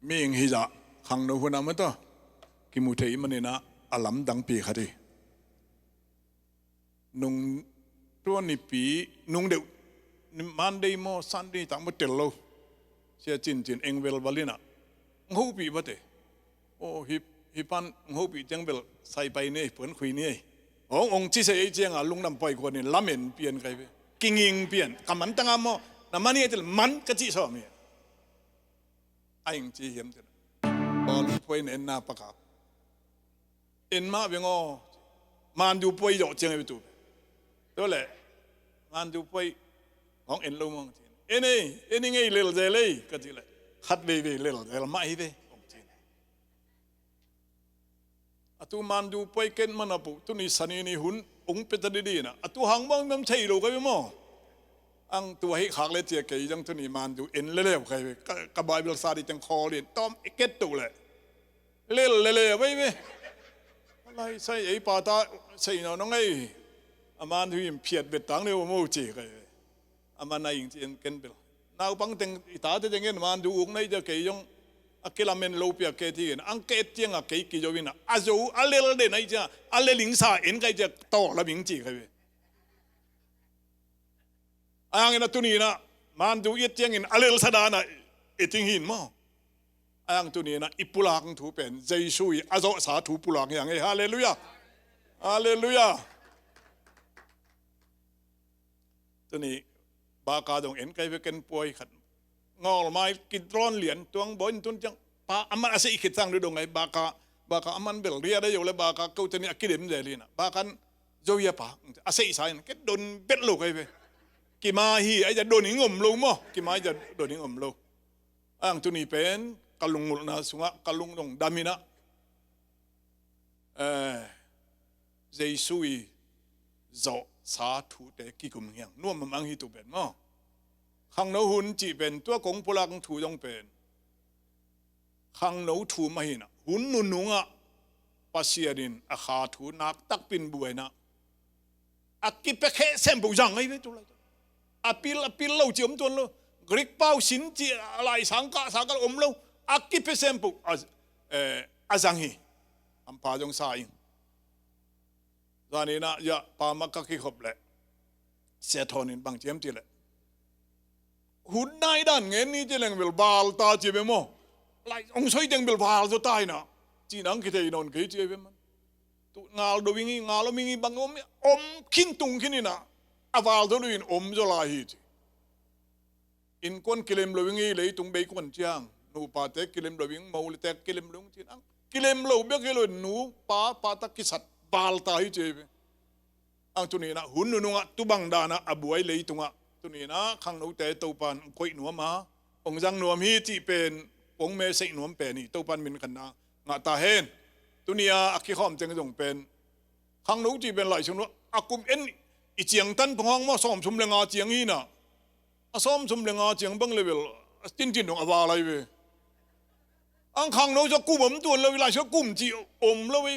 มีอิงฮิจะขังโนหุนามันต่อกิมุเทอิมันนะอาลัมดังปีขัดนุ่งตัวนิปีนุ่งเดียวมันได้โมสันได้ตั้งมาเตลโลเสียจินเอ็งเวลบาลินะงูปีบัดเตโอ้ฮิปันงูปีจังเวลใส่ไปเนี่ยเพื่อนคุยเนี่ยองค์ที่เสียเจียงลุงนำไปกว่านี่ล้ำเห็นเปลี่ยนใครไปกิ่งยิงเปลี่ยนกำมันตั้งอ่ะโมน้ำมันเนี่ยจะมันก็จีชอบเนี่ยไอ้ยังจีเห็นจะบอลไปเอ็นนาปะกับเอ็นมาเพียงอ๋อมันดูไปหยอกเจียงไปตัวตัวแหละมันดูไปของเอ็นลงมองเอ็นไงเลี้ยเจเลยก็จีเลยขัดเบเลี้ยเจลไม่เบองจีอะตัวมันดูไปเกินมันอ่ะปุ๊ตัวนี้สันนี่หุ่นองค์เป็นตันดีนะอะตัวหางบ้างมันใช่หรือไงพี่โมอังตัวให้ขากเลยเจียเกยจังตัวนี้มันดูเอ็นเล่ๆใครกระบายเบลซาดิจังคอเรียนต้อมเก็ตตัวเลยเล่ๆไว้ไหมอะไรใส่ไอ้ปาตาใส่น้องไอ้อามันที่เพียดเบ็ดตังเนี่ยว่าโมจีใครอามันนายจริงๆกันเปล่าน่าบังเต็งตาที่เงี้ยมันดูอุ้งในจะเกยยงอักเกลาเมนโลเปียเกที่อังเกตยังอักเกยกิจวินะอาจูอัลเลลเดนไอ้จ้าอัลเลลิงซาเอ็นไกจะโตละมิงจีใครอังเงินตัวนี้นะมันดูยัดยังเงินอัลเลลสดานะเอติงหินมั้งอังตัวนี้นะอิปุลังถูเป็นใจช่วยอาโซสาถูปุลังอย่างไงฮาเลลูยาฮาเลลูยาตัวนี้บากาดงเอ็นไกไปกันป่วยขัดงอไม้กินร้อนเหรียญตัวงบนตุนจังปาอามันอาศัยขิดสร้างด้วยดงไงบากาอามันเบลเรียได้อยู่เลยบากาเขาจะนี่กิเลมเจลีนะบากันโจยปาอาศัยสายนั่นก็โดนเบ็ดลูกไงไปกี่มาฮีไอจะโดนหิงอมลูมั้งกี่มาจะโดนหิงอมลูอังตัวนี้เป็นกลุงมุลนะสุงะกลุงดงดามินะใจซุยโจสาธุแต่กี่กุมเฮียงนัวมันมังฮิตุเป็นมั้งขังโนหุ่นจีเป็นตัวกงพลังถูต้องเป็นขังโนถูมาหินะหุ่นนุ่งอ่ะปัสเซียดินอาขาถูนักตักปินบุยนะอากิเปเคเซมบุยังไงไปตัวละอาปิลเล่าจีอมตัวละกริกเป้าสินจีอะไรสังกะอมเล่าอากิเปเซมบุอาจังฮีอัมพาจงสายตอนนี้นะยะปามักกิขบเลยเสียทอนินบางเจียมจีเลยหุ่นได้ด้านเงี้ยนี่จะเล่นเบลบาลตาจีเบโมไล่องค์ช่วยเด้งเบลบาลจะตายนะจีนังคิดไอ้นนท์กี่จีเบมันตุงาลดูวิ่งงาลวิ่งบางอมขินตุงขินนี่นะอาวาลตัวนี้อมจะลายฮีจีอินควนกิเลมลวิ่งเลยตุงเบย์ควนจียงนูปาเตกิเลมลวิ่งมูลเตกิเลมลุงจีนังกิเลมลเบี้ยกิเลมนูปาตะกิสัตบาลตาฮีจีเบอังตัวนี้นะหุ่นนุ่งอ่ะตุบังดานะอบวยเลยตุงอ่ะตัวนี้นะขังโนแต่ตัวปันคุยหนัวมาองจังหนัวมีจีเป็นองเมใส่หนัวเป็นนี่ตัวปันมินกันนะงาตาเฮนตัวนี้อักขิข้อมจังจงเป็นขังโนจีเป็นหลายชนวอากุมเอ็นอีเจียงตันพงมาซ้อมชุมเลงอาเจียงฮีนะซ้อมชุมเลงอาเจียงบังเลเวลจินของอวาอะไรเวอังขังโนจะกุมตัวเลยเวลาเชื่อกุมจีอมแล้วเว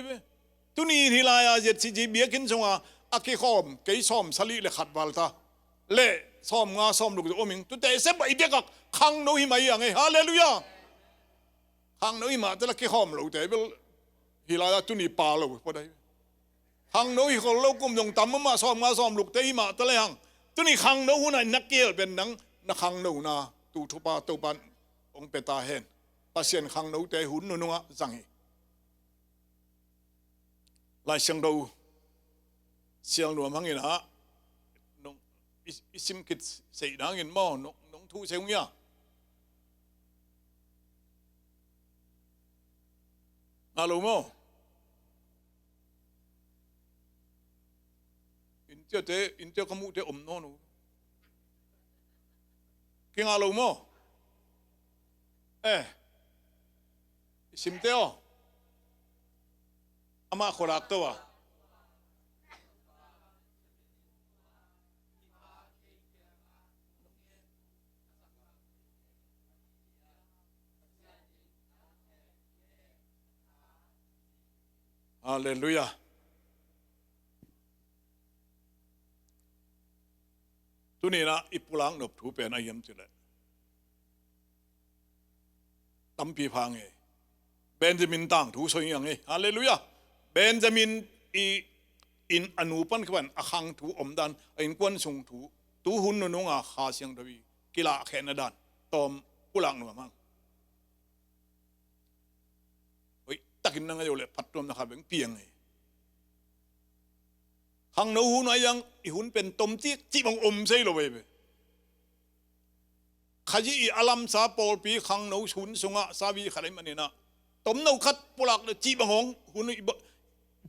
ตัวนี้ทีไรอาเจ็ดสิจีเบียกินชงอากิข้อมเกยซ้อมสลีเลขัดบาลตาเล่ซ้อมงาซ้อมลูกโอมิงตัวแต่เสพไปเดียกขังโนหิมาอย่างไงฮาเลลูยาขังโนหิมาแต่ละกิข้อมลูกแต่เบลฮิลาตุนีปาลูกพอได้ขังโนหิคนเรากุมยงตั้มมาซ้อมงาซ้อมลูกแต่หิมาแต่ละอย่างตัวนี้ขังโนหุ่นนักเกลเป็นนังนักขังโนนาตูทุปาตูปันองเปตาเฮนปาเซียนขังโนแต่หุ่นนุ่งจังฮีลายเชียงดูเชียงหลวงพังอินะน้องอิสิมกิดเสียดังอินม่อน้องทูเชียงเนี่ยฮัลโหลม่ออินเจ้าขมุเตอมโน่นกินฮัลโหลม่ออิสิมเตออามาขอรักตัวฮาเลลูยาตัวนี้นะอิปุลังนบถูเป็นอายุมจิเลยต ตั้มปีพังเอเบนจามินตั้งถูสวยอย่างเอฮาเลลูยาเบนจามินอินอนุปันขวันอาคังถูอมดันอินควันส่งถูตูหุ่นนงอาหาเสียงดวีกีฬาแข่งดันตอมกุลังนัวมังเฮ้ยตักินนั่งอยู่เลยพัดตัวนะครับเป็นเปียงไงหังนูหุ่นอะไรยังอีหุ่นเป็นต้มจีบังอมใช่หรือไม่ขยี้อลัมซาโปลปีขังนูหุ่นสงะซาบีขอะไรมันเนี่ยนะต้มนูคัดปุลักเลยจีบังหงหุ่น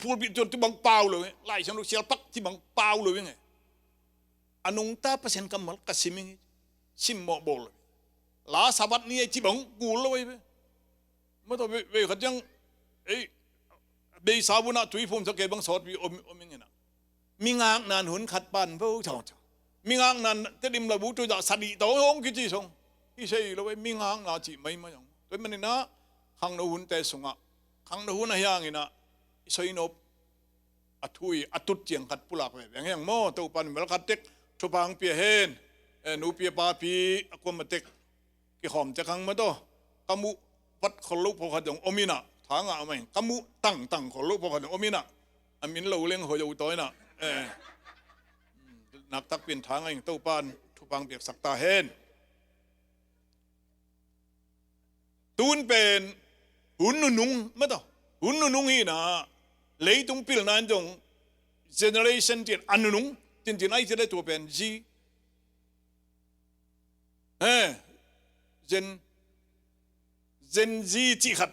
พูดจนที่บังเปล่าเลยไล่ฉันลูกเชียร์ปักที่บังเปล่าเลยไงอนุงตาเปอร์เซ็นต์กำมัลกัสิมิงชิมหมอบอลลาสาบัดนี่จีบังกูเลยไปไม่ต้องไปขัดยังเบย์สาวน่ะทุยพุ่มสักเก็บังสอดวิอมิงนะมีงานนานหุ่นขัดปันเพื่อช่างมีงานนานแต่ดิมระบุตัวจะสดีตัวหงกิจิสงที่ใช่เลยมีงานนาจีไม่มาอย่างตัวมันนี่นะขังนูหุ่นแต่สงะขังนูหุ่นอะไรอย่างนี้นะใช่นบอัตุยอัตุเจียงขัดปุลักเลยอย่างเงี้ยโม่ตัวปันเวลาขัดเต็กทุพังเปียเฮนนูเปียปาปีอากวมาเต็กกี่หอมจะขังมาตัวกามุวัดคนลุกพอขัดอย่างอมินะทางอ่ะไม่กามุตั้งคนลุกพอขัดอย่างอมินะอามินเราเลี้ยงหัวอยู่ตัวน่ะนักตักเปลี่ยนทางเองตัวปันทุพังเปียกสักตาเฮนตูนเป็นหุ่นนุ่งไม่ตัวหุ่นนุ่งฮีนะเลยตุงพิลนันจง generation ที่อันนุ่งที่ไหนจะได้ตัวเป็นจีgen Z จีขัด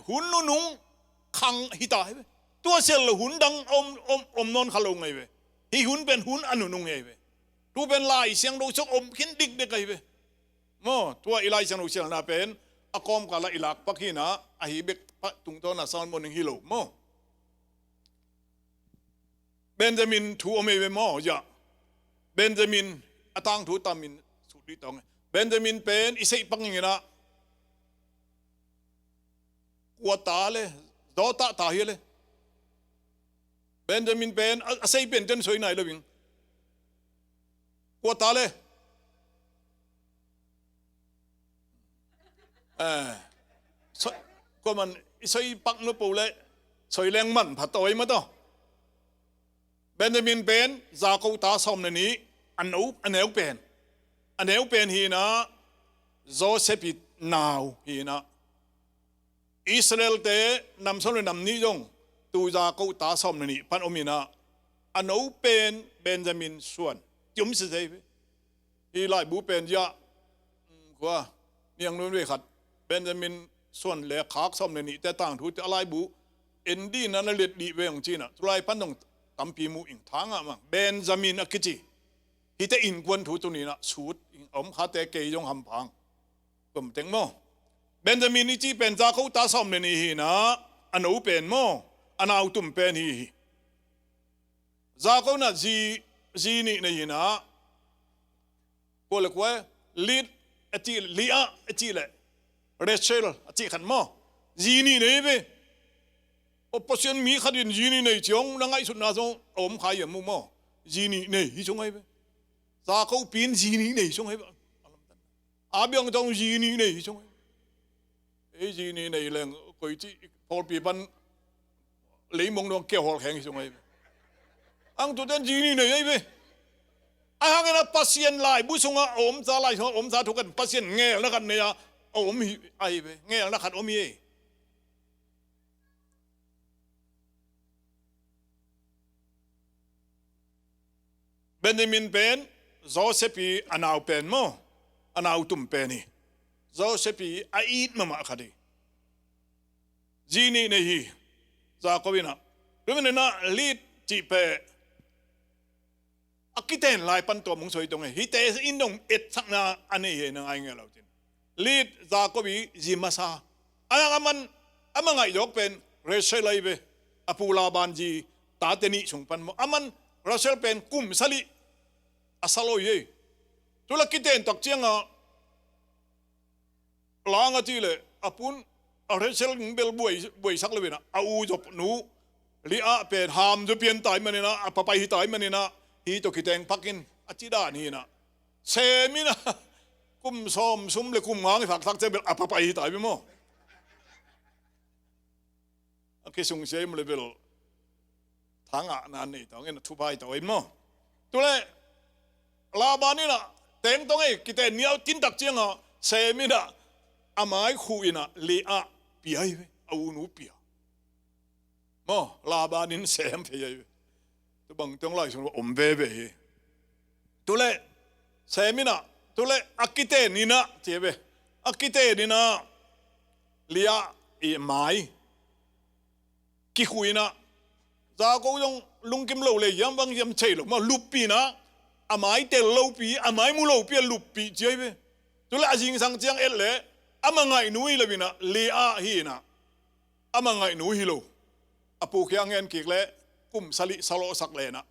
หุ่นนุ่งขังฮิตาตัวเซลหุ่นดังอมนอนขลงไงเว้ยฮีหุ่นเป็นหุ่นอันนุ่งไงเว้ยตัวเป็นลายเสียงดูชกอมขินดิกเด็กไงเว้ยโม่ตัวอีไลเสียงดูเสียงน่าเป็นอากอมกาลอิลักปักหินะอาฮิเบกปะตุงโตน่ะซอนมนิงฮิโลโมเบนจามินทูอเมเวโมยะเบนจามินอตังทูตามินสุดที่ตองเบนจามินเป็นอิเซปักหินะกัวตาเลยดอตาเฮเลยเบนจามินเป็นอาศัยเป็นจนสวยไหนเลยวิ่งกัวตาเลยก็มันใช้ปักนุปูเลยใช้แรงมันผัดต่อยมาต่อเบนจามินเป็นจากกูตาสมในนี้อันเอวเป็นฮีนะโจเซฟินาวฮีนะอิสราเอลเตนำสมนำนี้จงตูจากกูตาสมในนี้พันอมินะอันเอวเป็นเบนจามินส่วนจุ่มสิเจฮีไลบูเป็นยะกว่าเนียงนู้นเวขัดเบนจามินส่วนเหลือขากซ้อมในนี้แต่ต่างถูกจะอะไรบุเอ็นดี้นั้นเล็ดดีเวงจีน่ะทุไรพันต้องตำปีมูอิงทางอ่ะมั้งเบนจามินอักจิฮิตอินกวนถูตัวนี้นะสูดอิงอมคาเตเกยยงหำพังก็มเต็งโมเบนจามินนี่จีเป็นจากเขาตาซ้อมในนี้นะอันเอาเป็นโมอันเอาตุ่มเป็นฮีจากเขาน่ะจีนี่ในนะก็เลยว่าลีดอจิลีอาอจิเลยเรเชลอจิขันมาจีนี่เนี่ยเว้ยโอปชั่นมีขัดินจีนี่เนี่ยจงนั่งไอ้สุดน่าสงอมขายอย่างมุ่งมาจีนี่เนี่ยที่จงไอ้เว้ยจากเขาปีนจีนี่เนี่ยจงไอ้เว้ยอาเบียงจงจีนี่เนี่ยจงไอ้จีนี่เนี่ยแรงคุยที่พอปีบันเลยมองดวงเกี่ยวหัวแข็งจงไอ้อังตัวเด่นจีนี่เนี่ยไอ้เว้ยอาหารนั้นพัศยันไล่บุษงะอมซาไล่อมซาทุกันพัศยันเงี้ยแล้วกันเนี่ยอมไอ้เว้ยเงี้ยแล้วขัดอมยี่เบนจามินเป็นโจเซฟีอันเอาเป็นโมอันเอาตุ่มเป็นนี่โจเซฟีไออีดมาขัดดิจีนี่เนี่ยจากวินะรู้ไหมนะลีดจีเปอากิเตนลายปันตัวมึงสวยตรงไหนฮิตเตสอินดงเอ็ดสักนาอันนี้เห็นยังไงเงี้ยเราจริงลีดจากวิจิมาซาอันนั้นมันไงยกเป็นเรเชลไลเบอปูลาบานจีตาเตนิชงปันมอันมันเรเชลเป็นกุมสลิอาซาโลเย่ตุลกิเตนตักเจียงอ่ะลางอ่ะจีเลยอาปุนเรเชลเบลบวยสักเลยนะอาอูจบหนูลีอาเป็นหามจะเปลี่ยนตายมันนี่นะปะไปฮิตายมันนี่นะฮีตัวกิเตงพักกินอาจิดานี่นะเซมินะ กุมซ้อมซุ้มเลยกุมงางฝักทักจะเป็นอับไปตายไปมั้งคิดสงสัยมันเลยเป็นทางอ่ะนั่นนี่ตอนนี้ทุบไปตัวเองมั้งตัวเลยลาบานี่นะแต่งตรงนี้กิเตเนียวกินตักเจียงอ่ะเซมินะอาไม้คุยนะเลี้ยปียไปเอาหนูปียมั้งลาบานินเซมปียไปตัวบางตรงไรส่วนว่าอมเบเบตัวเลยเซมินะตัวเลยอากิเตนี่นะเจ็บอากิเตนี่นะเลี้ยอีไม้กิคุยนะจากก็ยังลุงกิมโลเลยยังบางยังเชี่ยวมาลุปีนะอาไม้เตลโลปีอาไม้มูโลปีลุปีเจ็บตัวเลยอาจิงสังเจียงเอลเลยอามังไงหนุ่ยเลยนะเลี้ยฮีนะอามังไงหนุ่ยฮิโลอาปูเขียงเงินกิกเลยกุมสลิสโลสักเลยนะ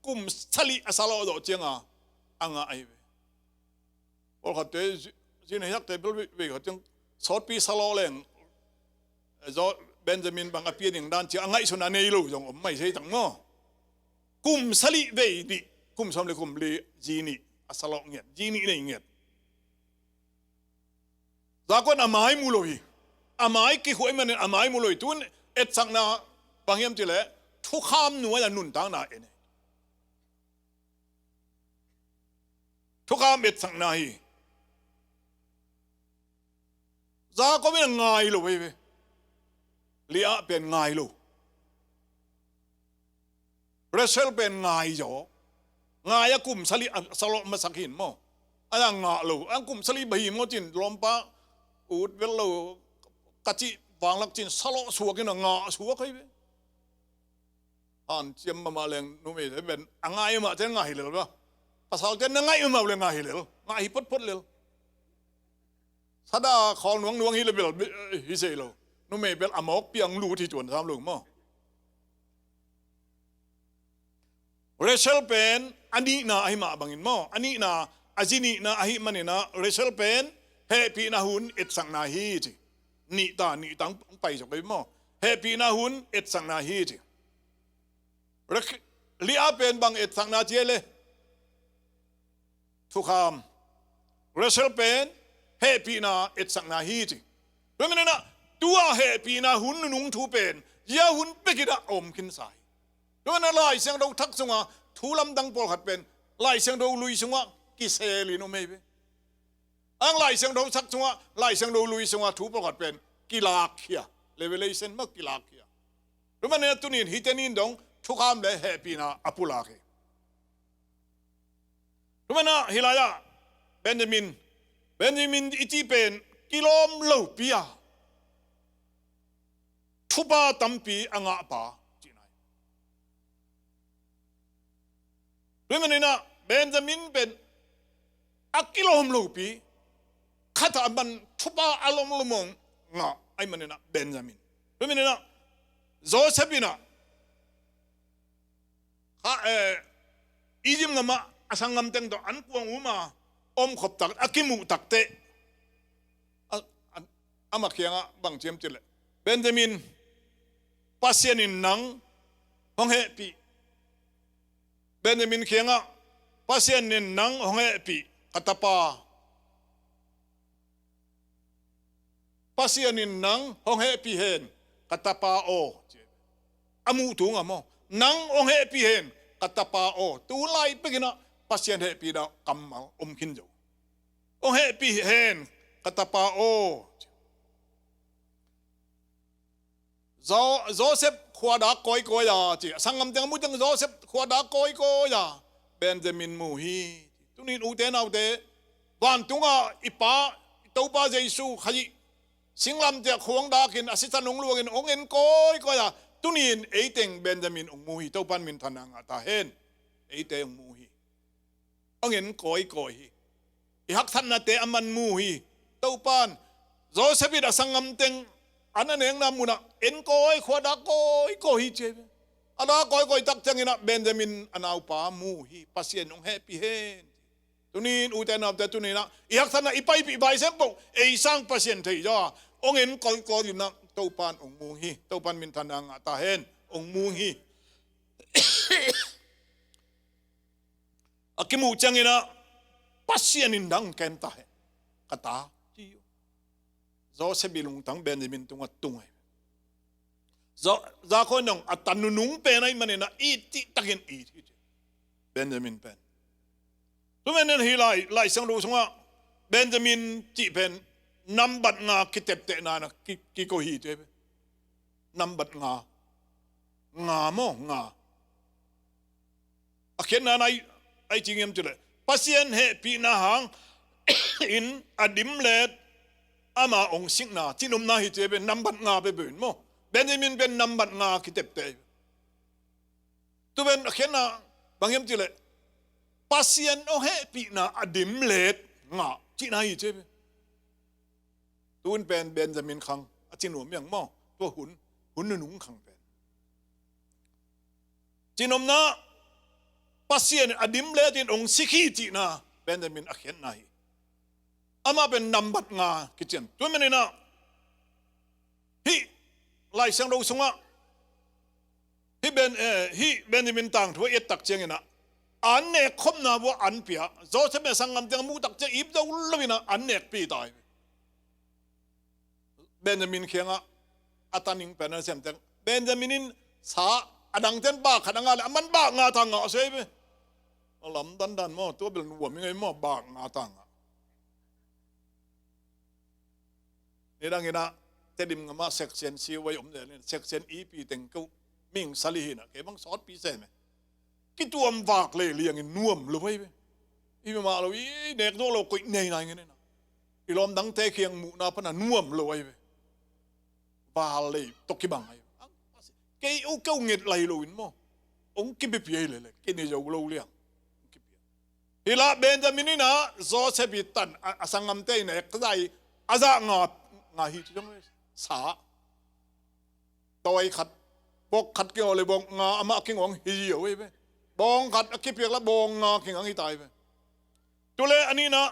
กุมสลิสโลดอกเจียงอ่ะอ่างไอพอเขาเตะจีนยักษ์เตะเป็นวิเขาจังสอดปีสโลเลยจอเบนจามินบางอภิยังด้านเจียงไงส่วนนั้นนี่รู้จังไม่ใช่ตั้งมั้งกุมสลิเวดิกุมสมเลยกุมลีจีนี่สโลเงียดจีนี่เนี่ยเงียดจากนั้นอาไม้มูลอยอาไม้กี่หัวมันอาไม้มูลอยทุนเอ็ดสังนาบางยามจีเล่ทุกข้ามหน่วยจะนุ่นตั้งนาเองทุกข้ามเอ็ดสังนาฮีจากก็ไม่ง่ายเลยเว้ยเลี้ยเป็นง่ายเลยเรเซลเป็นง่ายจ่อง่ายกุมสลิสโลมาสักหินมั้งอันนั้นง่ายเลยอันกุมสลิบหิมก็จินลมปะอุดเวลเลยกัจจิวางลักจินสโลสัวกินง่ายสัวใครเว้ยอันเจียมมาเลี้ยงนุ่มเอ๋เป็นง่ายมาจะง่ายเลยหรือเปล่าภาษาเจ้าง่ายมาเลยง่ายเลยง่ายพดเลยถ้าได้ของหน่วงฮิเลเบลฮิเซโลนุ่มเอ๋เป็นอมอกเปียงรูที่จวนสามหลวงมั้งเรเชลเป็นอันนี้น่าไอมาบังอินมั้งอันนี้น่าอาจินีน่าไอมันนี่น่าเรเชลเป็นเฮปีนาหุนเอ็ดสังนาฮีจีนี่ตังไปจบไปมั้งเฮปีนาหุนเอ็ดสังนาฮีจีเลียเป็นบางเอ็ดสังนาเจเลทุกคำเรเชลเป็นเฮปีนาเอ็ดสังนาฮีจีเพราะงั้นนะตัวเฮปีนาหุนนุ่งทูเป็นยาหุนเปกิดาอมกินสายเพราะงั้นลายเสียงเราทักสงว่าทูลำดังปอลขัดเป็นลายเสียงเราลุยสงว่ากิเซลีโนเมย์อังลายเสียงเราทักสงว่าลายเสียงเราลุยสงว่าทูปอลขัดเป็นกีฬาเขียเลเวลเซนมักกีฬาเขียเพราะงั้นตัวนี้ฮิตเตนินดงทุกคำเลยเฮปีนาอปุลาเกเพราะงั้นฮิลายาเบนจามินอิจิเป็นกิโลมโลปียทุบาตัมปีอ่างปาจีนายเรื่องนี้นะเบนจามินเป็นกิโลมโลปีข้าทำมันทุบาอารมณ์ลมงงะไอ้มันนี่นะเบนจามินเรื่องนี้นะโจเซฟินะอีจิมงมาสังงามเต็งตัวอันกวงอุมาอมขบตักกิมุตักเตะอามาเขียงบางเจียมจิเลเบนจามินปัสเซียนินนังฮงเฮปีเบนจามินเขียงปัสเซียนินนังฮงเฮปีกัตปาปัสเซียนินนังฮงเฮปีเฮนกัตปาโออามูถุงอะมั้งนังฮงเฮปีเฮนกัตปาโอตูไลไปกินปัสเซียนเฮปีดาวกัมมาอมขินจูฮงเฮปีเฮนกัตปาโอโจเซฟขวาดาโกยยาจีสังคมเตียงมุจังโจเซฟขวาดาโกยยาเบนจามินมูฮีตุนินอุเตนเอาเตวันตุงอิปาตูปาเจซูขยิสิงลำเตียขวงดากินอาศิษย์นงลวกินองเงินโกยยาตุนินเอเตงเบนจามินองมูฮีตูปันมินทนังตาเฮนเอเตงมูฮีองเงินโกยอิฮักทันนาเตอมันมูฮีตูปันโจเซฟิดาสังคมเตียงอันนั้นเองนะมุนะเอ็นโกยขวดาโกยเจ็บอันนั้นโกยตักจังนะเบนจามินอันเอาปามูฮีปัสเซียนองเฮปีเฮนตัวนี้อุตนาแต่ตัวนี้นะอีกท่านนะอีไปปีใบเซมปุเอสร้างปัสเซียนที่จ้าองเอ็นโกยอยู่นะเต้าปานองมูฮีเต้าปานมินทนังตาเฮนองมูฮีอากิมูจังนะปัสเซียนินดังแกนตาเฮ กตาจีโจเซบิลุงตังเบนจามินตุงอัดตุงไอโจคนนองอัตันนุงเป็นไอมันเนี่ยอีติตักินอีที่เบนจามินเป็นทุกเมื่อนั้นฮีไลสังรู้สงว่าเบนจามินจีเป็นนับบัดงาคิดเต็มเตะนานะกิโกฮีเจ้นับบัดงาโมงาอาเขียนนั้นไอจริงยังจุดเลยพัศยันเฮปีนาหังอินอดิมเลดอามาองสิงนาที่นุ่มนาฮิเจเป็นนับบัดงาไปเบิ่นโมเบนจามินเป็นนับบัดงาคิดเต็มเตะตัวเป็นอาเขียนนะบางยังจุดเลยพัศยันโอเฮปีนาอดิมเลดงาที่นาฮิเจเป็นตัวเป็นเบนจามินขังอาจินหนุ่มอย่างโมตัวหุ่นนุ่งขังเป็นจินนุ่มนะพัศยันอดิมเลดินองสิขีจีนะเบนจามินอาเขียนนายอามาเป็นนับบัดงาคิดเจนตัวมันนะฮิไล่เสียงเราสงะฮิเบนจามินต่างทั่วเอตักเจงนะอันเนกคมนาว่าอันเปียโจเซเมสังกัมเตียงมูตักเจอีบเจ้าลุยนะอันเนกปีตายเบนจามินเขียงอ่ะอัตานิงเป็นอะไรเสียงเตียงเบนจามินินสาอดังเจนบ้าขัดงานเลยมันบ้างาทางอ่ะเสียไปลำดันมั่วตัวเป็นหัวมีไงมั่วบ้างาทางอ่ะนี่ดังนี้นะเจดิมงามาเซ็กเซนซีไว้ผมเดี๋ยวนี้เซ็กเซนอีปีเต็งกูมิ่งสลีนะเก็บบังซอสปีเซนไหมกิตัวมฝากเลยเลี้ยงน่วมเลยไปอีมาเราอีเด็กตัวเรากุยเนยนายเงี้ยนะอีลมดังเตะเคียงหมูนาพนันน่วมเลยไปบาเลยตกกี่บังไงเกี่ยวเกี่ยวเงียดไหลลุยมั้งองค์กิบเปียเลยกินนี่จะเราเลี้ยงฮิลาเบนจามินีนะโจเซบิตันอาสังกัมเตยเนี่ยก็ได้อาซางาฮิจังเลยสาตัวไอ้ขัดบกขัดเกี่ยวเลยบงงาอามาเก่งของฮิจิโอ้ยไปบงขัดกิบเปียกแล้วบงงาเก่งของฮิตายไปตัวเลยอันนี้นะ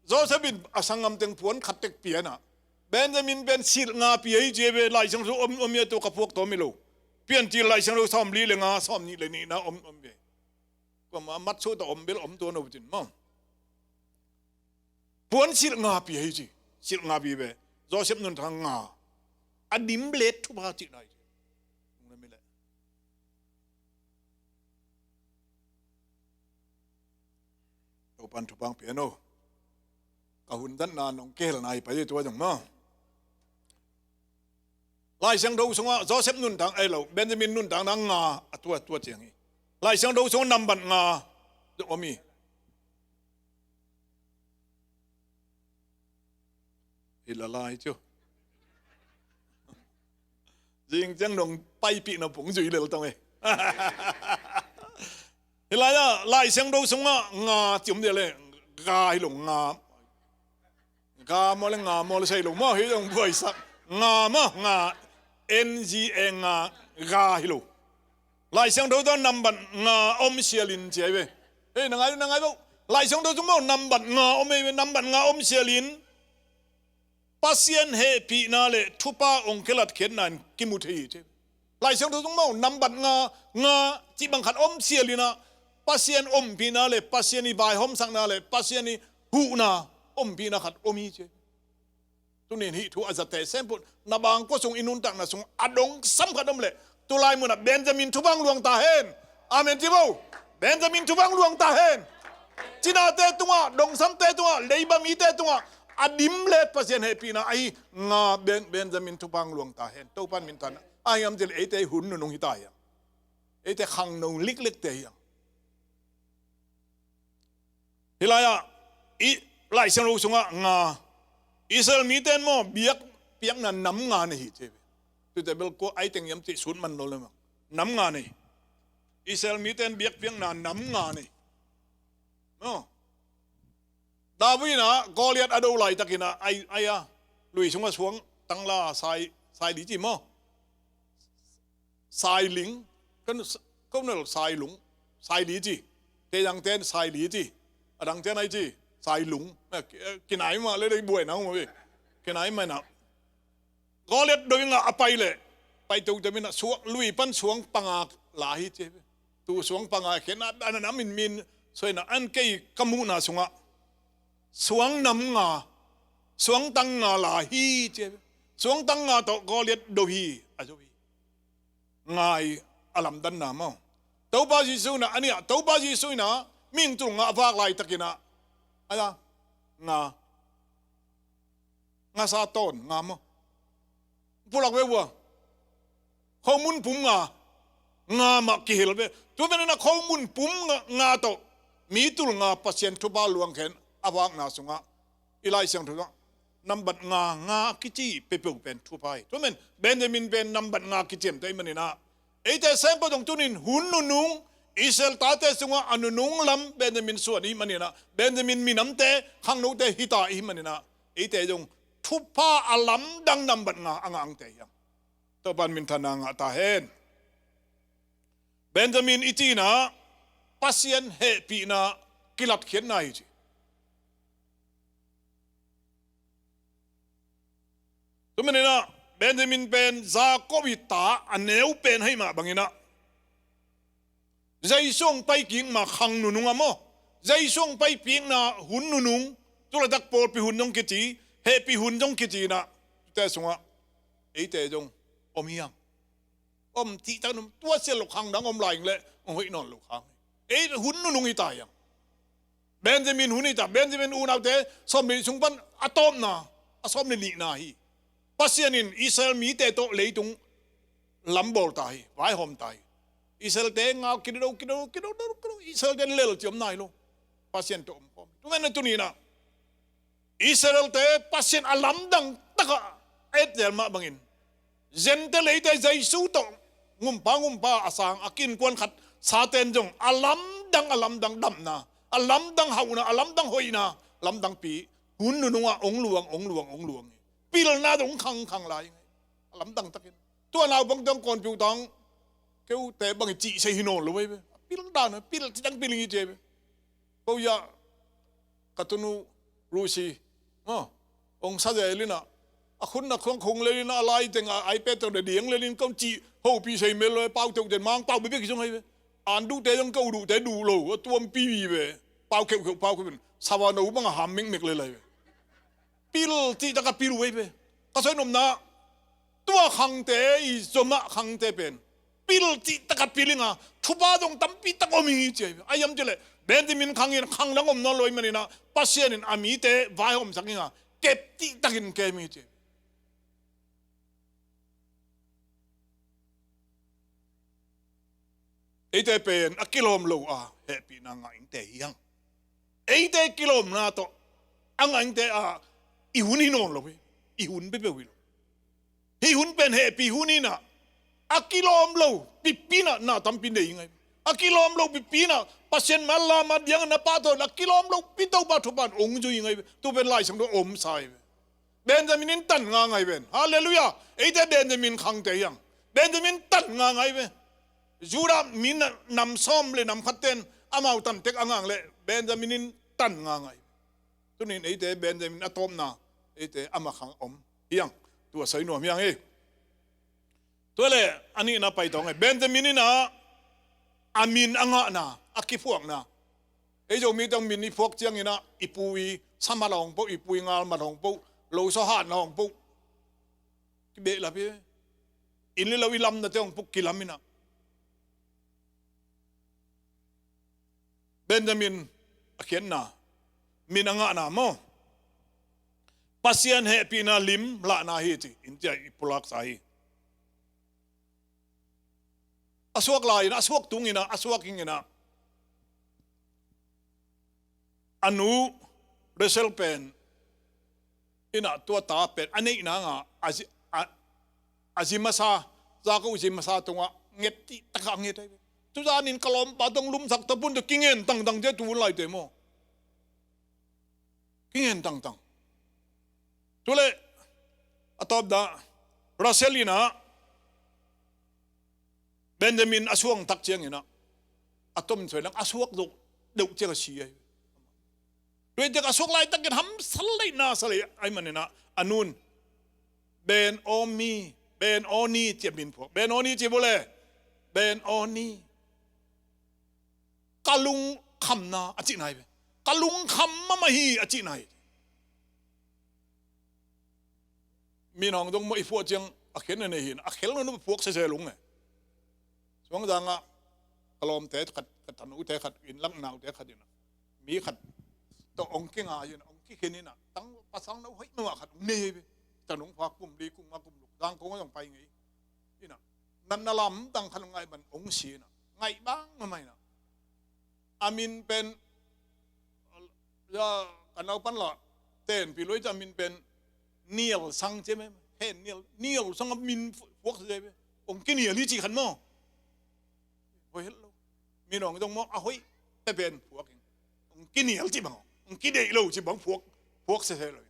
โจเซบินอาสังกัมเต็งผวนขัดเต็กเปียนะเบนจามินเป็นสิลงาเปียเจเวไลสังรูอมเยตัวกับพวกตัวไม่รู้เปลี่ยนจีไลสังรูซ้อมลีเลยงาซ้อมนี่เลยนี่นะอมเบก็มามัดสู้ตัวอมเบลอมตัวโนบินมั้งผวนสิลงาเปียจีสิลงาเปียเบโจเซฟนุนทางงาอดิมเบลทุบาจิไหนนั่นไม่แหละตัวปันทุบังเปียโนกะหุ่นดันนานองเกลนายไปด้วยตัวจังมั้งไล่เสียงดูสงว่าโจเซฟนุนทางไอ้เราเบนจามินนุนทางนางงาตัวเจียงนี้ไล่เสียงดูสงนำบัตรงาโอมีฮิลาลายเจ้าจริงจังนงไปปีนผงจุยเลยตรงนี้ฮิลาย่าไล่เสียงดูสงว่างาจุ่มเดียวเลยกาให้หลงงามอลงามอลใช่หลงมอให้หลงบ่อยสักงางา NGA งให้หลงไล่เสียงดูต้นนำบัตรงาอมเชียลินเจ๋ยเฮ้ยนังไงลูกไล่เสียงดูทุ่มนำบัตรงาอมนำบัตรงาอมเชียลินพัศยันเฮปีนาเลทุป้าองค์เกลัดเขียนนันกิมุทีเจ๋ยไล่เสียงดูทุ่มนำบัตรงาจีบังขัดอมเชียลินะพัศยันอมปีนาเลพัศยันนี่ใบหอมสังนาเลพัศยันนี่หูนาอมปีนาขัดอมีเจ๋ยตุนี้ฮิทูอาจจะแต่เส้นปุ่นนบางก็ส่งอินุนตักนะส่งอดงซ้ำขัดอมเลยตุลายมุนเบนจามินทุบังลวงตาเฮนอาเมนจิโบเบนจามินทุบังลวงตาเฮนจีน่าเตตัวดงซ้ำเตตัวเลย์บามีเตตัวอดิมเลดพัศยันเฮปีนะไองาเบนจามินทุบังลวงตาเฮนตัวปันมินตันไอ้ยามเจลเอเตหุ่นนงฮิตายเอเตขังนงลิกเตยังฮิลายะอีไล่เชนรูสงะงาอิสราเอลมีเตนโมเบียกเปียกนั้นน้ำงานนี่เจ็บตัวแต่เบลก็ไอเต็งยำติสุนมันโดนเลยมั้งน้ำงานนี่อิสราเอลมีเตนเบียกเปียกนั้นน้ำงานนี่ดาวินะกอเลียดอดูไลตะกินะไอ้ลุยสงว่าสวงตั้งล่าสายดีจีมั้งสายหลิงก็นั่นสายหลุงสายดีจีเตยังเต้นสายดีจีดังเต้นไอจีสายหลุงกินไหนมาเลยได้บวยนะมึงพี่กินไหนมานะก็เลียดโดยงาไปเลยไปตัวจะมีนะสวงลุยปั้นสวงปังอาหลายเจ็บตัวสวงปังอาเขียนอันนั้นมินสวยนะอันเกยกมูนาสวง สวงนำงาสวงตังงาลาฮีเจสวงตังงาโตก็เลียดโดฮีอาจุบีงายอลัมดันนามอตัวบาจิสุนะอันนี้ตัวบาจิสุนะมิ่งตรงงาฟากลายตะกินะอะไรงาซาต้นงามอพูดหลักเว้ยข้อมุนปุ่มงามากิฮิลเว้ตัวเป็นนะข้อมุนปุ่มงาโตมีตุลงาปัสเซียนทุบาลวงเข็นอาวากนาสุงะอีไลเสียงทุกนำบัดงากิจิเปเปอเป็นทุบไปตัวเป็นเบนจามินเป็นนำบัดงากิจิมตัวมันนี่นะไอ้แต่เซมปตรงตุนินหุ่นนุงอิสราเอลตาเตสุงะอนุนุงลำเบนจามินส่วนนี้มันนี่นะเบนจามินมีน้ำเตะข้างนู้นเตะฮิตาอีมันนี่นะไอ้แต่จงทุบผ้าอลัมดังนำบัดงาอังเตยังตัวปันมินทนางตาเห็นเบนจามินอิจีนะปัสเซียนเฮปีนะกิลัดเขียนนายจีตัวมันนี่นะเบนจามินเป็นซาโควิตาอันเนวเป็นให้มาบางอย่างนะใจส่งไปกิงมาขังนุงอะมั้งใจส่งไปเพียงนะหุ่นนุงตัวระดับโปรดไปหุ่นจงกิจีเฮปีหุ่นจงกิจีนะแต่สงะไอ้แต่จงอมยังที่ตั้งตัวเสียลูกขังดังอมไหลเลยโอ้ยนอนลูกขังไอ้หุ่นนุงอีตายยังเบนจามินหุ่นอีตาเบนจามินอูนาเตสมัยสุงปันอะตอมนะอะสมนิลีนาฮีปัสยานินอิสราเอลมีแต่โตเลยตรงลำบอลตายไว้หอมตายอิสราเอลเตงเอากินดูอิสราเอลเตนเลี้ยจมนายลูปัสยานโตมตัวนั้นตัวนี้นะอิสราเอลเตปัสยานอลัมดังตะกะเอ็ดเดลมาบังอินเจนเตเลยเตใจสู้ตงุมปาอาสางอากินกวนขัดซาเตนจงอลัมดังดำนะอลัมดังเฮานะอลัมดังหอยนะลำดังปีหุ่นนุงะองหลวงปีละนาตรงขังลายลำดังตะกินตัวเราบางต้องก่อนผิวต้องเกี่ยวแต่บางจีใส่หินนเลยปีละดานปีละจังปีละยี่เจ็บก็ยากัตุนูรูซีองซาเจลินะคุณนักคงเลยนะอะไรแต่งไอเป็ดตัวเดียงเลยนี่ก็จีโฮปีใส่เมลเลยเป่าเจ้าเดินมังเป่าไปเป็นกี่ชั่วโมงอ่านดูแต่ยังเก่าดูแต่ดูโลตัวมันปีเว้เป่าเขียวเป็นสวรรค์บังหามมิกเลยปีลที่จะกับปีรวยไปก็ใช้นมนะตัวขังเตอีสมะขังเตเป็นปีลที่จะกับปีลิงอ่ะทุบาดงตั้มปีตะกมีเจ็บไอ้ยำเจเลยเบนจิมินขังยินขังดังอมนลอยมันนี่นะปัสเซียนินอามีเตวายอมสักยิงอ่ะเก็บที่ตะกินเกมีเจ็บไอ้เตเป็นอักกิโลมโลอ่ะเฮปีนางอิงเตยังไอ้เตกิโลมนาโตอังอิงเตอ่ะอีหุ่นนี่นอนเลยอีหุ่นไปวิโลอีหุ่นเป็นเฮปีหุ่นนี่นะอากิโลมโลปีปีน่ะน่าทำปีได้ยังไงอากิโลมโลปีปีน่ะปัสเซนมาลามาเดียงน่ะป้าตัวอากิโลมโลปีเต้าป้าทุบานองค์จุยังไงตัวเป็นลายสังตัวอมใส่เบนจามินตันงาไงเป็นฮาเลลูยาไอ้แต่เบนจามินขังเตยังเบนจามินตันงาไงเป็นจูรามินนำซ้อมเลยนำขัดเต้นอามาตันเต็กอ่างเลยเบนจามินตันงาไงตัวนี้ไอ้แต่เบนจามินอะตอมนะไอ้แต่อามาขังอมยังตัวใส่หนวมยังตัวเลยอันนี้นะไปตรงไงเบนจามินนี่นะอามินอ่างนะอากิพวกนะไอ้โจมีต้องมินนี่พวกเจียงนี่นะอีปุยสามมาลองปุ๊อีปุยงามาลองปุ๊โลสหัสลองปุ๊กิเบล่ะพี่อินเลยเราวิลัมนะเจ้าปุ๊กิลัมมินะเบนจามินเขียนนะมินอ่างนะมั้งปัสยานเฮปีนาลิมละนาฮีจีอินเดียอิปุลักไซอสวกลายนะอสวกตุงินะอสวกิงินะอนุเรเซลเป็นอินะตัวตาเป็นอันนี้นะอาจิมาซาจากอุจิมาซาตรงเงียบตะกังเงียบทุกอย่างนินกลมปาดงลุมสักตะปุ่นตะกิงเงินตั้งเจ้าตัวลายเต็มโกิงเงินตั้งตัวเลยอัตอบดาราเซลินะเบนจามินอสวงตักเจียงอย่างนะอัตอมสวยนักอสวกดุเจ้าเชียด้วยเจ้าอสวกลายตั้งกันทำสไลน่าสไลไอ้มันเนี่ยนะอันนู้นเบนโอนีเจ็บบินพวกเบนโอนีเจ็บบุเล่เบนโอนีกาลุงคำนาอจินาย กะลุงคำมาฮีอจิไหนมีน้องตรงไม่พวกจังอักเห็นในหินอักเห็นแล้วนึกพวกเสียลุงไงสวงจังอ่ะกลมเตะขัดถนนเตะขัดอินลังนาวเตะขัดอยู่นะมีขัดตัวองค์เก่งอาอยู่นะองค์ที่เห็นนี่นะตั้งภาษาเราเฮ้ยนัวขัดเนยถนนพากุ่มดีกุ่มมากุ่มลุกดังคงก็ต้องไปไงนี่นะนันนลำตั้งขนมไงมันองค์สีนะไงบ้างทำไมนะอามินเป็นยากันเอาปั้นหล่อเต้นพี่ลุยจะอามินเป็นเนียลสังใช่ไหมเห็นเนียลสังอามินพวกใช่ไหมองค์กินเนียลิจิขันมั้งเฮ้ยมีน้องต้องมองเฮ้ยแต่เป็นพวกองค์กินเนียลจิบังองค์กินเดียวจิบังพวกเสียเลย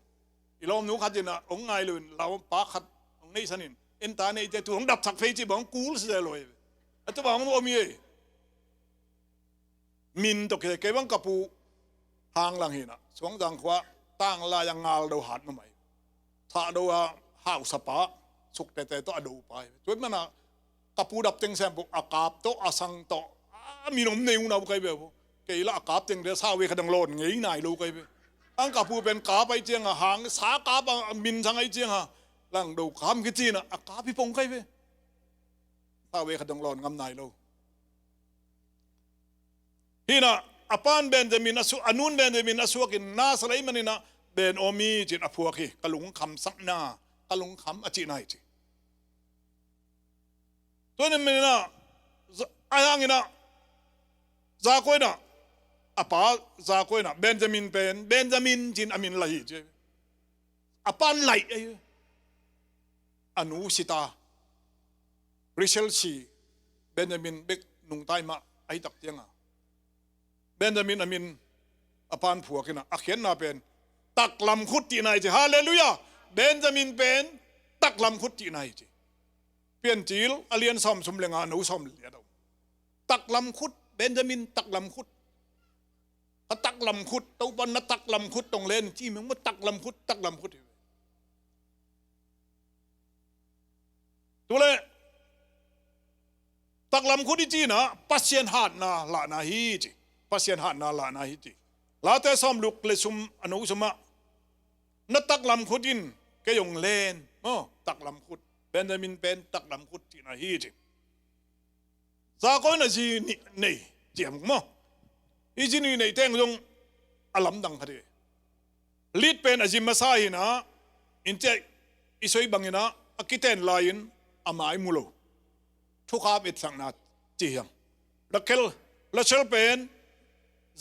อีเราหนูขัดจีน่ะองค์ไงเลยเราปาขัดองค์นี้สนิทเอ็นตาในใจตัวองค์ดับสักไฟจิบังกูเสียเลยแต่ตัวบังว่ามีมินตกใจบังกับปูทางหลังหินอ่ะสวงจังขวาตั้งลายงาเราหัดมาใหม่ถ้าดูห้าวสปาสุกแต่ต้องดูไปจนมันอ่ะกับปูดับเต็งแซมบุกอากาศโตอาสังโตมีนมเนื้อเราใครเบลเกี่ยละอากาศเต็งเดือดซาเวขดังโลนงี้นายรู้ใครเบลอังกับปูเป็นกาไปเจียงหางสากาบมินสังไอเจียงฮะหลังดูคำกิจีน่ะอากาศพี่พงใครเบลซาเวขดังโลนงำนายเราที่น่ะอปานเบนจามินอสุอนุนเบนจามินอสุกินนาสไลมันนี่นะเบนโอมีจิตอภัวกีกะลุงคำสักนากะลุงคำอจินายจิตัวนี้มันนะอายังนี่นะซาโกยนะอปาซาโกยนะเบนจามินเป็นเบนจามินจินอามินไหลจิอปานไหลอนุสิตาริเชลชีเบนจามินเบกนุงไตมาไอตักเตียงเบนจามินอามินอปานผัวกินะอักเขียนนาเป็นตักลำคุดจีนายจีฮาเลลูยาเบนจามินเป็นตักลำคุดจีนายจีเปลี่ยนจีลอเลียนซ้อมสมเลงาหนูซ้อมเหลียดตักลำคุดเบนจามินตักลำคุดตักลำคุดตัวบอลนัตักลำคุดตรงเล่นจีมึงว่าตักลำคุดตัวเลยตักลำคุดจีนะปัสเซียนหาดนาลานาฮีจีปัสเซียนหาดนาลานาฮีจีลาแต่ซ้อมลุกเลยซุมอนุสมะนัตักลำคุดินก็ยงเล่นตักลำคุดเบนจามินเป็นตักลำคุดจีนาฮีจีซาโกยนาจีนี่เจียมมั้งอีจีนี่ในเต้งตรงอลัมดังคดีลิดเป็นอาจิมาซาฮินะอินเจอิสวยบังฮินะอากิเตนลายินอามาอิมูโลทุกข้าเป็นสังนาจียังลักเคลลักเชลเป็น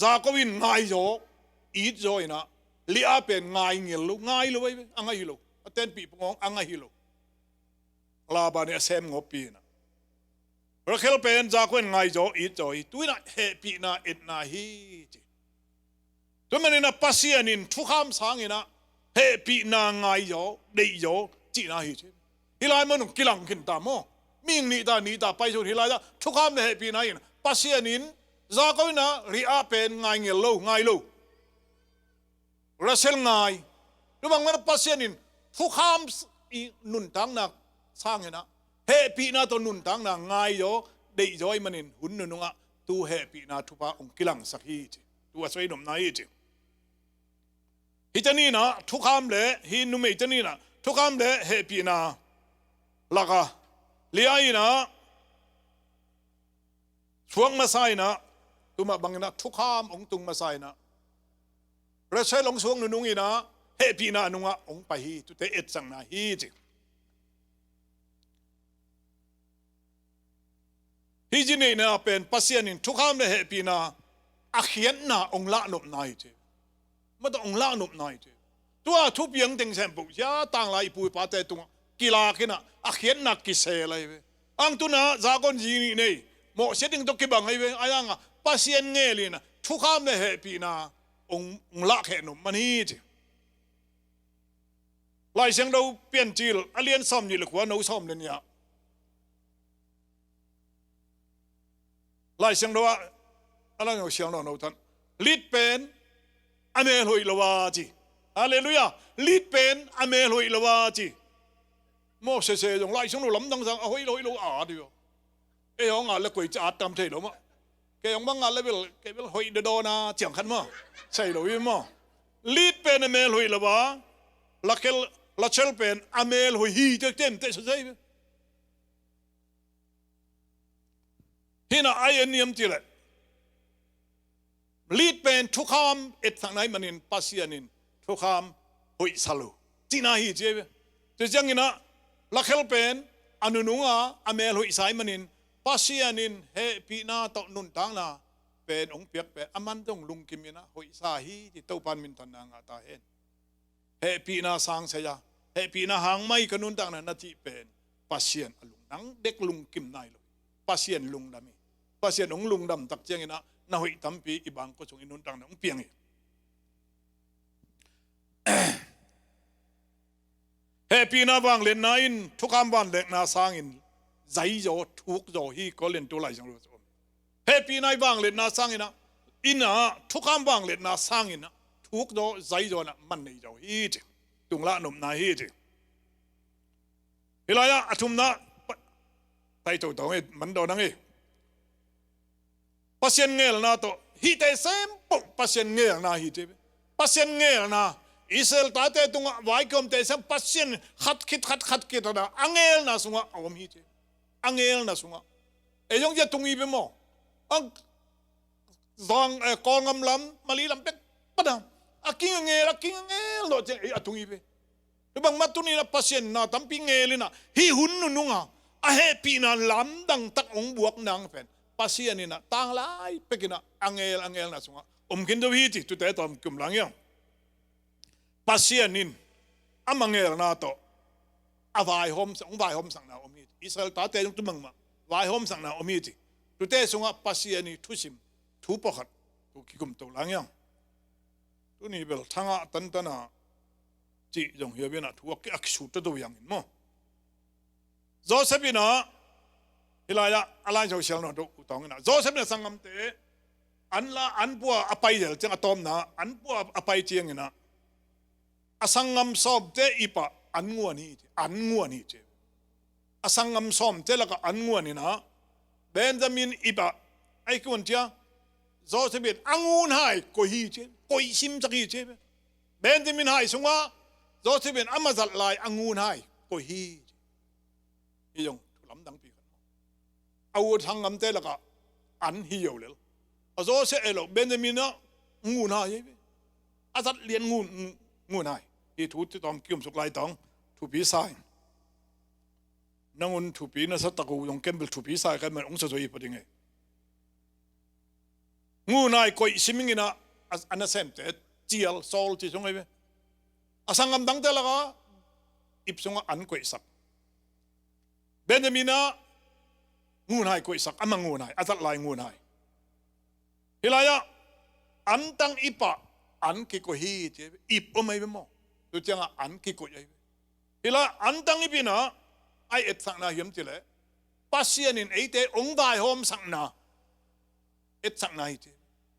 ซาโกวินง่ายโจอีดโจยนะเลียเป็นง่ายเงี้ยลูง่ายเลยอังไงฮิโลเต้นปีปงอังไงฮิโลลาบานี่เซมงบปีนะเราเคลเป็นจากคนง่ายโจอีดโจยตัวน่ะเฮปีน่ะเอ็ดน่ะฮีจีตัวมันนี่นะปัสเซียนินทุกคำสั่งนี่นะเฮปีน่ะง่ายโจเดีโจจีน่ะฮีจีฮิลายมันกิลังขึ้นตามมั้งมิ่งนี่ตาไปสุดฮิลายตาทุกคำเนี่ยเฮปีน่ะยินปัสเซียนินจากคนน่ะเรียเป็นง่ายเงี้ยลูง่ายลูรัสเซลง่ายรู้บ้างไหมนะปัสเซียนินทุกคำอีนุนตังนักสร้างนะเฮปีนาตัวนุนตังนักง่ายโยเดียมันนินหุ่นนุงะตัวเฮปีนาทุพะองกิลังสักฮีจีตัวสวยหนุ่มนายจีฮิจานี่นะทุกคำเลยฮินุเมจานี่นะทุกคำเลยเฮปีนาลักะเลียนะช่วงมาใส่นะตัวมาบังนะทุกคำองตุงมาใส่นะเราใช้ลงช่วงนุ่งอีนะเฮปีนานุงะองไปฮีตุเตเอ็ดสังนาฮีจิฮีจินี่นะเป็นปัสเซียนินทุกคำเลยเฮปีนาอาเขียนนะองละหนุบนายจิไม่ต้ององละหนุบนายจิตัวทุบยังเต็งแซมปุยาต่างหลายปุยปาเตตุงกีฬากินะอาเขียนนักกิเซอะไรเวอังตุนะจากอนจีนี่เนี่ยโมเสดิงตกิบังไอเวอายังอ่ะปัสเซียนเงลีนะทุกคำเลยเฮปีนาองละแค่หนุ่มมันฮีจีหลายเสียงเราเปลี่ยนจีลอเลียนซ้อมจีลขวาโน้ซ้อมเลยเนี่ยหลายเสียงเราว่าอะไรเงาเสียงเราโน้ท่านลิดเป็นอเมรุยลวาจีฮาเลลูยาลิดเป็นอเมรุยลวาจีโมเสสยงหลายเสียงเราล้ำดังสังเอาให้เราอาดิวเอ้ยองอ่ะแล้วกุยจะอาดตามเทหรือมั้ง ke ong banga level ke bel hoi de do na chiang khan mo sai lo wi mo lead pen mel hoi la ba la chel pen amel hoi hi te tem te sai hina ai niam ti le lead pen thu kham et sang nai manin pasianin thu kham hoi salu tina hi je te jang ina la khel pen anununga amel hoi sai manin pasianin he pi na to nun tang na pen ong piak pen aman dong lung kim ina hoi sa hi ti Topan min tan na nga ta hen he pi na sang se ya he pi na hang mai kanun tang na ti pen pasian alung nang dek lung kim nai lo pasian lungdam pasian ong lungdam tak chang ina na hoi tampi ibang ko chung inun tang na ong piang he pi na wang len na in thukam ban lek na sang in zai zo thuk zo hi ko len tu lai jang lo he pi nai wang len na sang ina thukam wang len na sang ina thuk zo zai zo na man nei zo hi ti tung la nom na hi ti hilaya athum na tai to to man do nang pasien ngel na to hi te sem po pasien ngel na hi te pasien ngel na Israel ta te tunga vai kom te sem pasien khat kit na angel na sunga om hi te angel na sunga e yong je tungi be mo ang zong ko ngam lam mali lam pek padang aking ngel lo je atungi be bang matuni na pasien na tampi ngelina hi hun nunga a he pi na lam dang tak ong buak nang pen pasien ina tang lai pekina angel na sunga kin do hi ti tu te tom kum lang yang pasienin amangel na to avai hom sang na omi Israel ta te tu mang ma vai hom sang na omi ti tu te sunga pasieni thusim thu pakhat tu ki kum to lang yang tu ni bel thanga tan tana chi jong hiya bena thu ak ak su to do yang mo Josephina hilaya alai jo sel no do tong na Josephina sangam te an bua apai jel chang atom na an bua apai chiang ina asangam sob te ipa an nguani che asangam som te laka an nguani na Benjamin ipa ai kun tia Josephine angun hai ko hi che ko sim chaki che Benjamin hai sunga Josephine amazat lai angun hai ko hi yong lam dang pi au thangam te laka an hi yo le Joseph elo Benjamin na ngun hai azat lien ngun hai i thu ti tom kium suk lai tong thu pi sai nangun thu pi na sa taku yong kembel thu pi sai ka man ong sa zoi pading ngu nai koi simingina ana sem te chial sol ti song ai asangam dang te la ka ip songa an koi sak Benjamina ngu nai koi sak amang ngu nai azat lai ngu nai hilaya an tang ipa an ki ko hi te ip o mai be mo tu changa an ki ko ai hila an tang ipina ai et sang na hiam ti le pasianin eite ong bai hom sang na et sang na ite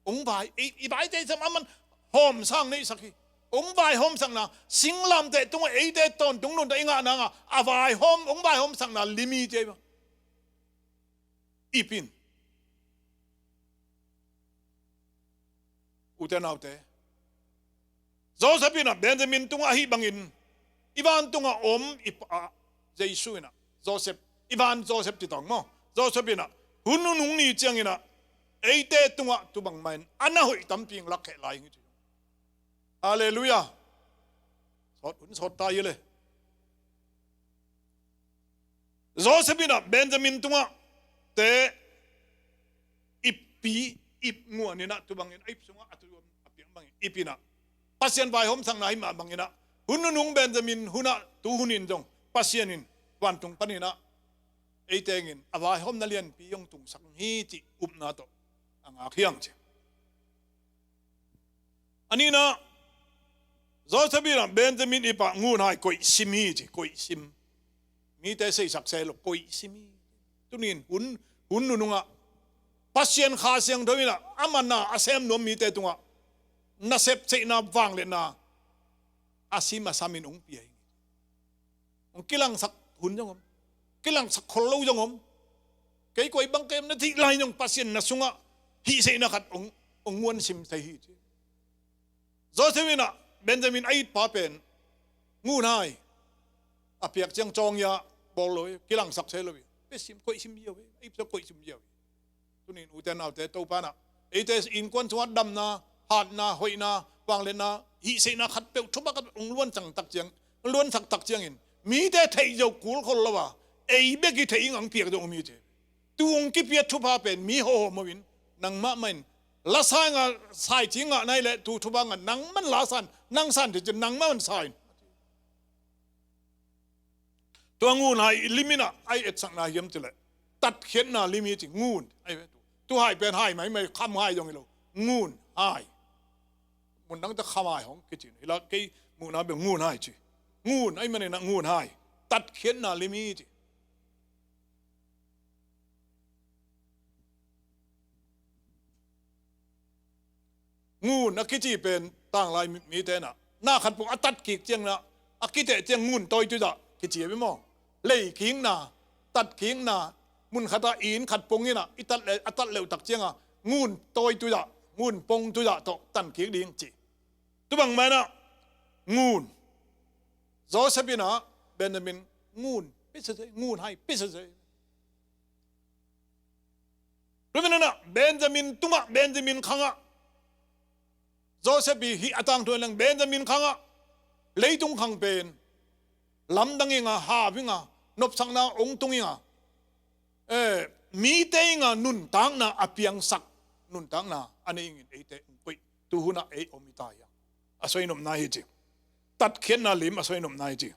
ong bai i bai te sam aman hom sang nei sakhi ong bai hom sang na singlam te tung eite ton tung nun da inga na nga avai hom ong bai hom sang na limi te ba ipin utenaute Josephina Benjamin tunga hi bangin Ivan tunga om ipa Jesuina Joseph Ivan Joseph ti tong mo Josephina hununung ni changina eite tunga tu bang main ana hoi tamping lakhe lai ngi hallelujah sot ta yele Josephina Benjamin tunga te ipi ip nguani na tu bangin ip sunga atu apiang bangin ipina pasien vai hom sang nai ma bangina hununung Benjamin huna tu hunin jong pasienin wan tung panina eitengin avai hom na lian pi yong tung sang hi ti upna to anga khiang che anina Josephina Benjamin ipa ngun hai koi simi chi koi sim mi te sei sak se lo koi simi tunin hun nununga pasien kha siang doina amana asem no mi te tunga na sep che na wang le na asima samin ong pi ong kilang sak hun jong kilang sak khol lo jong kei koi bang kem na thi lai jong pasien na sunga hi sei na khat ong nguan sim sei hi Josephina Benjamin ai pa pen ngu nai apiak chang chong ya bol loi kilang sak se loi pe sim koi sim yo ai so koi sim yo tunin uten au te Topan ai te in kwan chuat dam na hat na hoi na wang le na hi sei na khat pe thuba ka ong luan chang tak chiang luan sak tak chiang in mi te thei jo kul khol lawa ai be ki thei ngang piak do mi te tuong ki pia thuba pen mi ho mo win nang ma main la sai nga sai chi nga nai le tu thuba nga nang man la san nang san de nang man saiตัวงูนายลิมินะไอเอ็ดสังนาเยี่ยมจิเลยตัดเขียนนาลิมิจิงูนไอตัวหายเป็นหายไหมไม่ข้ามหายตรงนี้เรางูนหายมันตั้งแต่ข้ามหายของกิจนี่แล้วกี่มูนาเป็นงูนหายจีงูนไอมันเนี่ยงูนหายตัดเขียนนาลิมิจิงูนนักกิจเป็นต่างลายมีแต่น่ะหน้าขันปุ่งตัดกิจเจียงนะอักกิจเจียงงูนตัวจุดะกิจไปมั้งเลยขิงนาตัดขิงนามุนขัดอินขัดปงนี่นะอิตัดเลวตักเจียงงูนโตยตุยะงูนปงตุยะโตตันขิงดิ้งจีตัวบังมานะงูนโจเซฟินะเบนจามินงูนปิศเซงูนให้ปิศเซรู้ไหมนะเบนจามินตุมะเบนจามินขังะโจเซฟีฮิอัตังตัวนึงเบนจามินขังะเลยตุงขังเป็นลำดังยังหาพิงนบสังนาองตุงยังมีเตงนุนตังนาอภิยังสักนุนตังนาอันนี้ยังเอเตงกุยตูหุนาเออมิตายาอาศัยนมนายจีตัดเขียนนาลิมอาศัยนมนายจี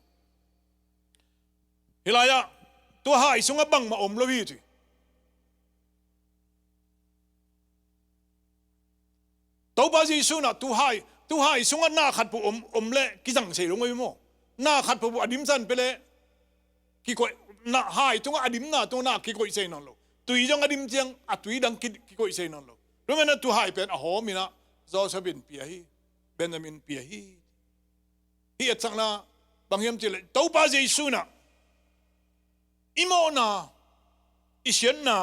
ฮิลายะตัวหายสงบังมาอมลวีจีตัวบาจีสุนะตัวหายสงหน้าขัดผู้อมเละกิจังเสียลงไปมั้งหน้าขัดผู้อดิมสันไปเลยกี่คนหน้าหายตรงอดิมหน้าตัวหน้ากี่คนเสียนั่นโลตุยจังอดิมเจียงตุยดังกี่คนเสียนั่นโลรู้ไหมนะตัวหายเป็นอ๋อมีนะโจเซฟินเปียฮีเบนจามินเปียฮีที่สังนะบางยามจิเลตัวป้าเจสุนะอิโมนาอิเชนนา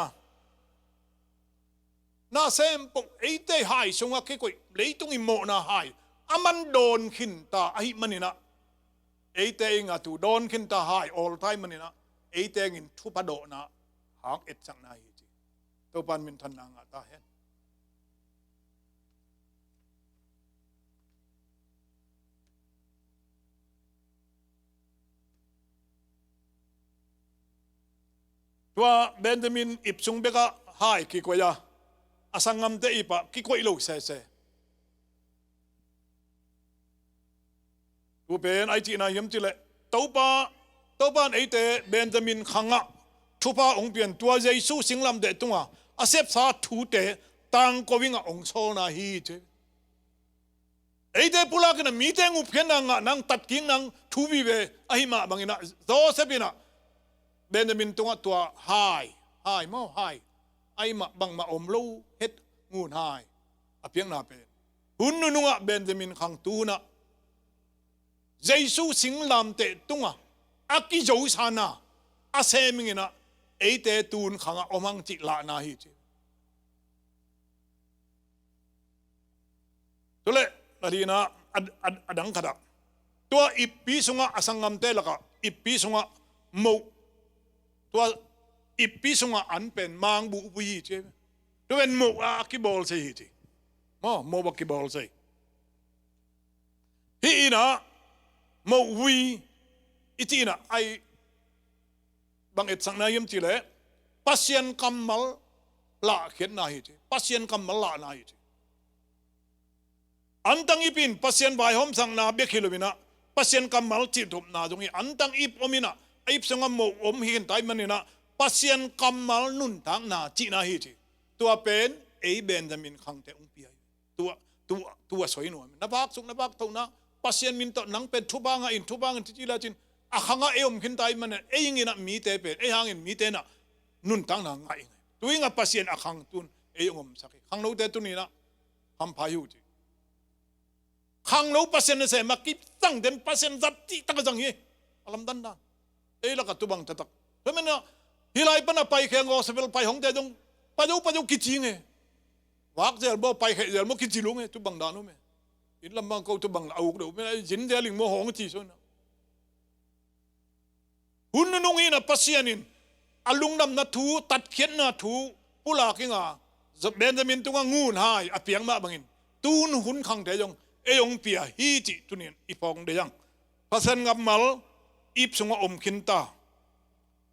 น่าเซมปกไอ้เตหายสงกี่คนเลยตรงอิโมนาหายอามันโดนขินตาไอ้มันนี่นะไอ้เตงอ่ะถูโดนขึ้นตาหาย all time มันนี่นะไอ้เตงินทุบโดนะหางเอ็ดสังนายจีตัวปันมินทันนางตาเห็นตัวเบนจามินอิบซุงเบกะหายกี่กว่ายาอสังงามเตอิปะกี่กว่าอิโลเซ่ตัวเป็นไอจีนายมจิเลตัวป้าไอเตเบนจามินขังะทุพาองเปลี่ยนตัวเยซูสิงลำเดตุงะอาเซฟซาทูเตตังก็วิ่งองโซนาฮีเจไอเตปุลากันมีเตงอุปเคนนังตัดกิ้งนังทูบีเวไอมาบังอินะโจเซฟินะเบนจามินตุงะตัวไฮมาไฮไอมาบังมาอมลูเฮ็ดงูนไฮอเพียงนาเป็นหุ่นนุงะเบนจามินขังตูนะเยซูสิงลำเตตุงะอากิโจสานาอาเซมิงนะไอเตตูนขังอมังจิลานาฮิจิตัวเล่อดีนะอดังขดาตัวอิปีสุงะอสังงามเตละกะอิปีสุงะโมตัวอิปีสุงะอันเป็นมังบุบุยเจตัวเป็นโมอากิบอลเซฮิจิโมบักกิบอลเซฮีนะโมวีอิจีน่ะไอบางเอ็ดสังนายมจีเล่ปัสยันกัมมัลละเขียนนาฮิจีปัสยันกัมมัลละนาฮิจีอันตังอีปินปัสยันใบหอมสังนาเบคิโลมินะปัสยันกัมมัลจิตถุมนาตรงนี้อันตังอีปอมินะไอปสังโมอมหินไตมันนี่นะปัสยันกัมมัลนุนทางนาจีนาฮิจีตัวเป็นไอเบนจามินขังเตอุงเปียตัวสวยหน่วยนับพักสุกนับพักตรงนะปัสยันมินตนังเป็นทุบางอินทุบางที่จีลาจินอาขังเออมขึ้นไตมันเนี่ยเอยิงนะมีเตเป็นเอหางอินมีเตนะนุนตั้งนางไงตัวยิงปัสยันอาขังตุนเอยิงอมสักขังโนเตตุนี่นะทำพายุจีขังโนปัสยันเสมากิตั้งเต็มปัสยันจัดที่ตั้งจังเฮอลัมดันนะเอละกัตุบังจัดตักเพราะมันเนี่ยฮิไลปนะไปแข่งอสเปลไปของเตจงปะยุกิจิงเอ vác giờ bao bay hệ giờ bao kinh chỉ luôn ấy tu bằng đàn luôn mày ít làm bằng câu tu bằng áo đâu mày dính giờ liền mua hong chỉ số nào hun nung ina pasianin lungdam na thu tat khian na thu pula kinga Benjamin tunga ngun hai apiang ma bangin tun hun khang de jong eyong pia hi chi tunin ipong de yang pasan ngap mal ip sunga om khinta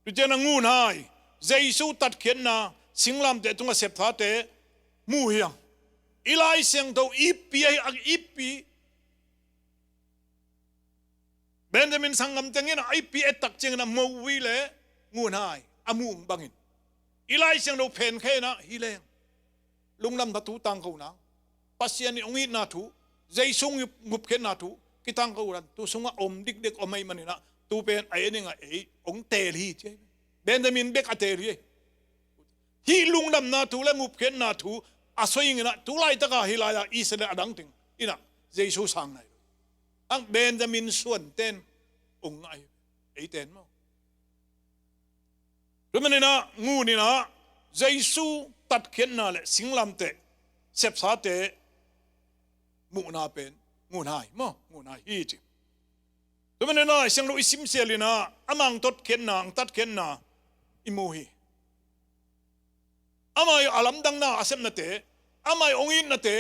tu jena ngun hai jaisu tat khian na singlam te tunga sep tha te mu hiang ilai seng to ipi ag ipi Benjamin sangam tengena ipi etak chengna mo wi le ngun hai amung bangin ilai seng do phen khe na hi leng lungdam na tu tang ko na pasian ni ongi na thu jaisung ngup khen na thu kitang ko ran tu sunga om dik dik omai manina tu pen ai ni nga ei ong tel hi che Benjamin bek ateri hi lungdam na thu le ngup khen na thu asoing na tu lai taka hilaya isele adang ting ina jaisu sang nai ang Benjamin suan ten ong ai ei ten mo rumanina ngu ni na jaisu tat khen na le singlam te sep sa te mu na pen ngun hai mo ngun hai hi chi rumanina sing lo isim selina amang tot khen na ang tat khen na imu hi amai alam dang na asem na te amai ongin na te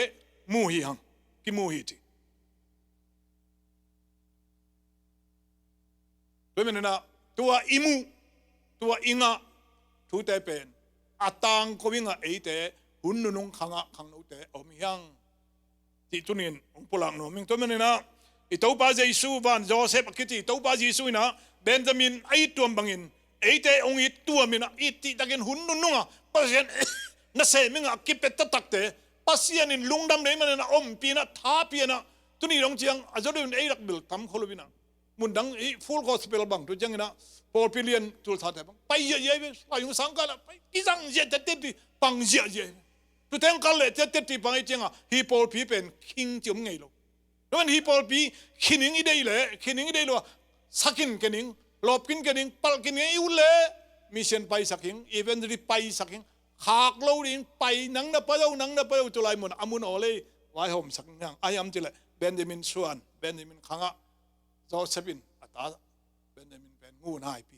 mu hi hang ki mu hi chi rumanina tua imu tua inga thu te pen atang ko winga eite hun nung khanga khang no te om hyang ti tunin ong pulang no ming to menina i to pa jesu van joseph kiti to pa jesu ina Benjamin ai tuam bangin eite ong it tuamina iti tagen hun nunga pasien na se minga kipet ta takte pasien in lungdam nei manena om pina tha pina tuni rong chiang azodun ei rak bil tam kholobina mundang i full gospel bang tu jangina Paul Pillion tul tha te bang pai ye ye pa yung sangkala pai kisang je te ti pang je je tu teng kal le te ti pang i chenga hi Paul pi pen king chum ngei lo don hi Paul pi khining i dei le khining i dei lo sakin kening lop kin kening pal kin ngei u le mission pai saking eventually pai saking khak lo rin pai nang na pa lo tu lai mun amun ole wai hom sak nyang ayam chile Benjamin Suan Benjamin khanga Josephine ata Benjamin pen ngun hai pi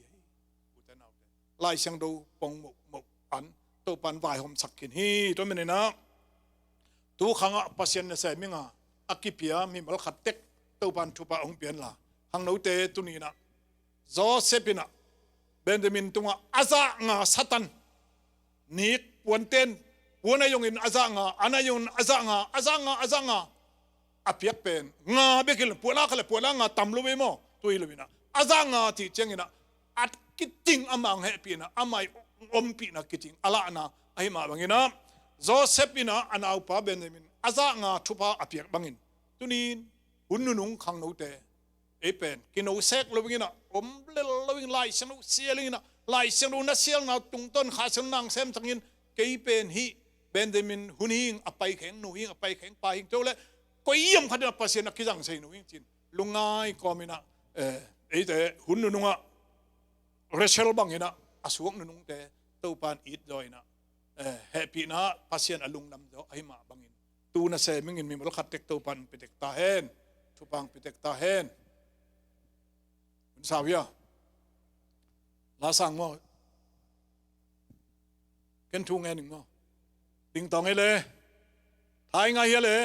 uten out lai sang do pong mok an Topan vai hom sakin hi to menena tu khanga pasien na se minga akipia mi mal khatek Topan thupa ong pian la hang no te tunina Josephina Benjamin tunga aza nga satan nik puanten puana yong in aza nga anayong aza nga apiak pen nga bekil puala nga tamluwe mo tuilubina aza nga ti chengina at kiting amang happy na amay ompi na kiting ala na ay mabangina Josephina anaw pa Benjamin aza nga thupa apiak bangin tunin hununung khang no te epen kino sek lobingina lowing lai sanu sielingina lai sanu na siel na tungton khasan nang sem tangin keipen hi Benjamin huning apay kheng nuhing apay kheng pahing tole koyam khadina pasien akijang sei nuhing chin lungai komina eite hunununga resel bangina asuak nunung te Topan it joina happy na pasien alungdam do ay ma bangin tu na se mingin mi mal khatek Topan pitek ta hen thupang pitek ta hen sabia la sang mo ken thu nghe ning mo ding tong ele thai nga hi le